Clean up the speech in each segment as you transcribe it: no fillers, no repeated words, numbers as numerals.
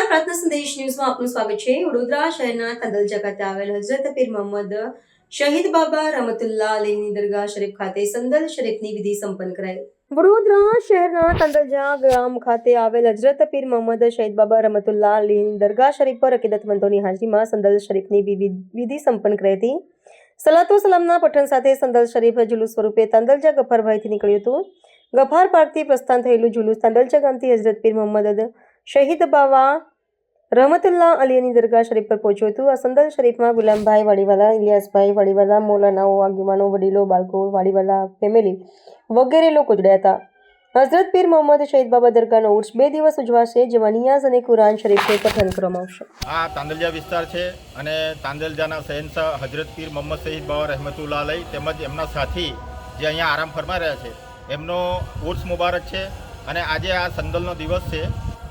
નમસ્કાર, પ્રાર્થના સંદેશ ન્યૂઝમાં આપનું સ્વાગત છે। વડોદરા શહેરના તાંદલજા ખાતે આવેલ હઝરત પીર મોહમ્મદ શહીદ બાબા રહમતુલ્લાહ અલૈહની દરગાહ શરીફ ખાતે સંદલ શરીફની વિધિ સંપન્ન કરાઈ। વડોદરા શહેરના તાંદલજા ગામ ખાતે આવેલ હઝરત પીર મોહમ્મદ શહીદ બાબા રહમતુલ્લાહ અલૈહની દરગાહ શરીફ પર અકીદતમંદોની હાજરીમાં સંદલ શરીફની વિધિ સંપન્ન કરાઈ હતી। સલાતો સલામના પઠન સાથે સંદલ શરીફ જુલુસ સ્વરૂપે તાંદલજા ગફારભાઈથી નીકળ્યું હતું। ગફાર પાર્કથી પ્રસ્થાન થયેલું જુલુસ તાંદલજા ગામથી હઝરત પીર મોહમ્મદ શહીદ બાબા રહમતુલ્લાહ અલીની દરગાહ શરીફ પર પહોંચ્યું હતું। આ સંદલ શરીફમાં ગુલામભાઈ વાડીવાલા, ઇલિયાસભાઈ વાડીવાલા, મૌલાનાઓ, આગેવાનો, વડીલો, બાળકો, વાડીવાલા ફેમિલી વગેરે લોકો જોડાયા હતા। હઝરત પીર મોહમ્મદ શહીદ બાબા દરગાહનો ઉર્સ 2 દિવસ ઉજવાશે, જેમાં નિયાઝ અને કુરાન શરીફનું પઠન કરવામાં આવશે। આ તાંદલજા વિસ્તાર છે અને તાંદલજાના શહેનશાહ હઝરત પીર મોહમ્મદ શહીદ બાબા રહમતુલ્લાહ અલૈહ તેમજ એમના સાથી જે અહીંયા આરામ ફરમાઈ રહ્યા છે એમનો ઉર્સ મુબારક છે અને આજે આ સંદલનો દિવસ છે।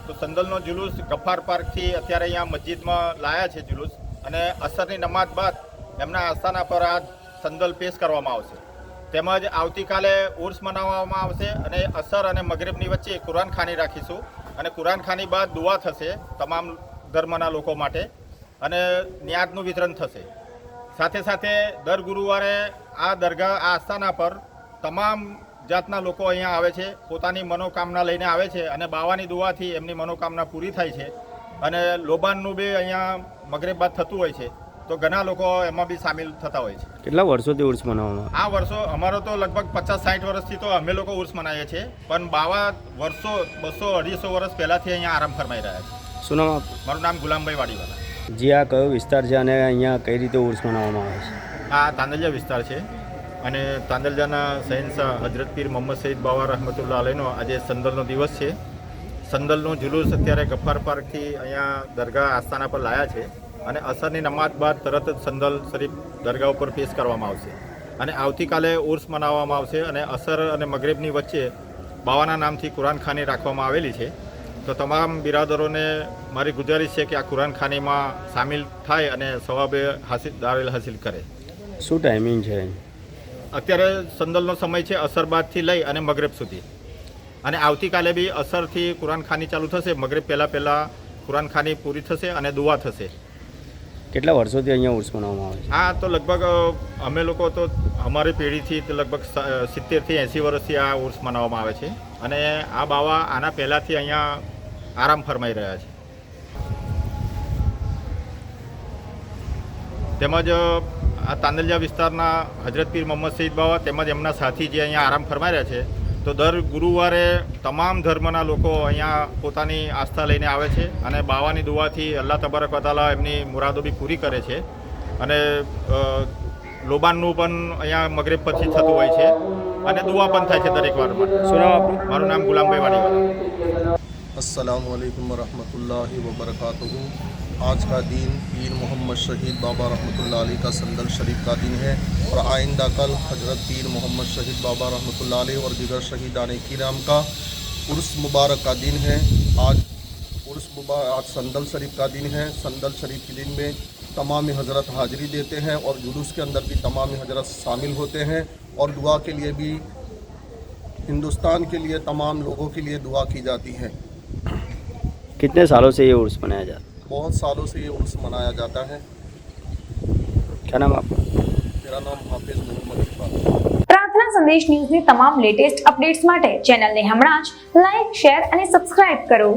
તો સંદલનો જુલુસ ગફાર પાર્કથી અત્યારે અહીંયા મસ્જિદમાં લાયા છે જુલુસ, અને અસરની નમાઝ બાદ એમના આસ્થાના પર આ સંદલ પેશ કરવામાં આવશે। તેમજ આવતીકાલે ઉર્સ મનાવવામાં આવશે અને અસર અને મગરિબની વચ્ચે કુરાનખાની રાખીશું અને કુરાનખાની બાદ દુઆ થશે તમામ ધર્મના લોકો માટે અને નિયાઝનું વિતરણ થશે। સાથે સાથે દર ગુરુવારે આ દરગાહ આ આસ્થાના પર તમામ જાતના લોકો અહીંયા આવે છે, પોતાની મનોકામના લઈને આવે છે અને બાવાની દુઆથી એમની મનોકામના પૂરી થાય છે। અને લોબાનનું બી અહીંયા મગરિબ બાદ થતું હોય છે, તો ઘણા લોકો એમાં બી સામેલ થતા હોય છે। કેટલા વર્ષોથી ઉર્સ મનાવવામાં? આ વર્ષો અમારો તો લગભગ 50-60 વર્ષથી તો અમે લોકો ઉર્સ મનાવીએ છીએ, પણ બાવા વર્ષો 200-250 વર્ષ પહેલાંથી અહીંયા આરામ ફરમાઈ રહ્યા છે। શું નામ આપનું? મારું નામ ગુલામભાઈ વાડીવાલા। જી, આ કયો વિસ્તાર છે અને અહીંયા કઈ રીતે ઉર્સ મનાવવામાં આવે છે? આ તાંદલજા વિસ્તાર છે અને તાંદલજાના શહેનશાહ હઝરત પીર મોહમ્મદ શહીદ બાબા રહમતુલ્લાહ અલૈહનો આજે સંદલનો દિવસ છે। સંદલનો જુલુસ અત્યારે ગફાર પાર્કથી અહીંયા દરગાહ આસ્થાના પર લાયા છે અને અસરની નમાઝ બાદ તરત જ સંદલ શરીફ દરગાહ ઉપર પેશ કરવામાં આવશે અને આવતીકાલે ઉર્સ મનાવવામાં આવશે અને અસર અને મગરિબની વચ્ચે બાવાના નામથી કુરાનખાની રાખવામાં આવેલી છે। તો તમામ બિરાદરોને મારી ગુજારિશ છે કે આ કુરાનખાનીમાં સામેલ થાય અને સવાબે હાસિલ કરે। શું ટાઈમિંગ છે? અત્યારે સંદલનો સમય છે અસર બાદથી લઈ અને મગરિબ સુધી, અને આવતીકાલે બી અસરથી કુરાનખાની ચાલુ થશે, મગરિબ પહેલાં કુરાનખાની પૂરી થશે અને દુઆ થશે। કેટલા વર્ષોથી અહીંયા ઉર્સ મનાવવામાં આવે છે? આ તો લગભગ અમે લોકો તો અમારી પેઢીથી લગભગ 70થી 80 વર્ષથી આ ઉર્સ મનાવવામાં આવે છે અને આ બાવા આના પહેલાંથી અહીંયા આરામ ફરમાઈ રહ્યા છે। તેમજ આ તાંદલજા વિસ્તારના હઝરત પીર મોહમ્મદ શહીદ બાબા તેમજ એમના સાથી જે અહીંયા આરામ ફરમાઈ રહ્યા છે, તો દર ગુરુવારે તમામ ધર્મના લોકો અહીંયા પોતાની આસ્થા લઈને આવે છે અને બાવાની દુઆથી અલ્લાહ તબારક વ તઆલા એમની મુરાદો બી પૂરી કરે છે અને લોબાનનું પણ અહીંયા મગરિબ પછી થતું હોય છે અને દુઆ પણ થાય છે દરેક વાર માટે। શું નામ આપનું? મારું નામ ગુલામભાઈ વાડીવાલા। अस्सलामु अलैकुम वरहमतुल्लाहि वबरकातुहू। आज का दिन पीर मोहम्मद शहीद बाबा रहमतुल्लाह अलैह का संदल शरीफ का दिन है और आइंदा कल हज़रत पीर मोहम्मद शहीद बाबा रहमतुल्लाह अलैह और दीगर शहीदान किराम का उर्स मुबारक का दिन है। आज संदल शरीफ का दिन है। संदल शरीफ के दिन में तमाम हज़रत हाज़िरी देते हैं और जुलूस के अंदर भी तमाम हज़रत शामिल होते हैं और दुआ के लिए भी हिंदुस्तान के लिए तमाम लोगों के लिए दुआ की जाती है। कितने सालों से ये उर्स मनाया जाता है? बहुत सालों से ये उर्स मनाया जाता है। क्या नाम आपका? मेरा नाम हाफिज मोहम्मद इकबाल। પ્રાર્થના સંદેશ ન્યૂઝની તમામ લેટેસ્ટ અપડેટ્સ માટે ચેનલને હમણાં જ લાઈક, શેર અને સબસ્ક્રાઇબ કરો।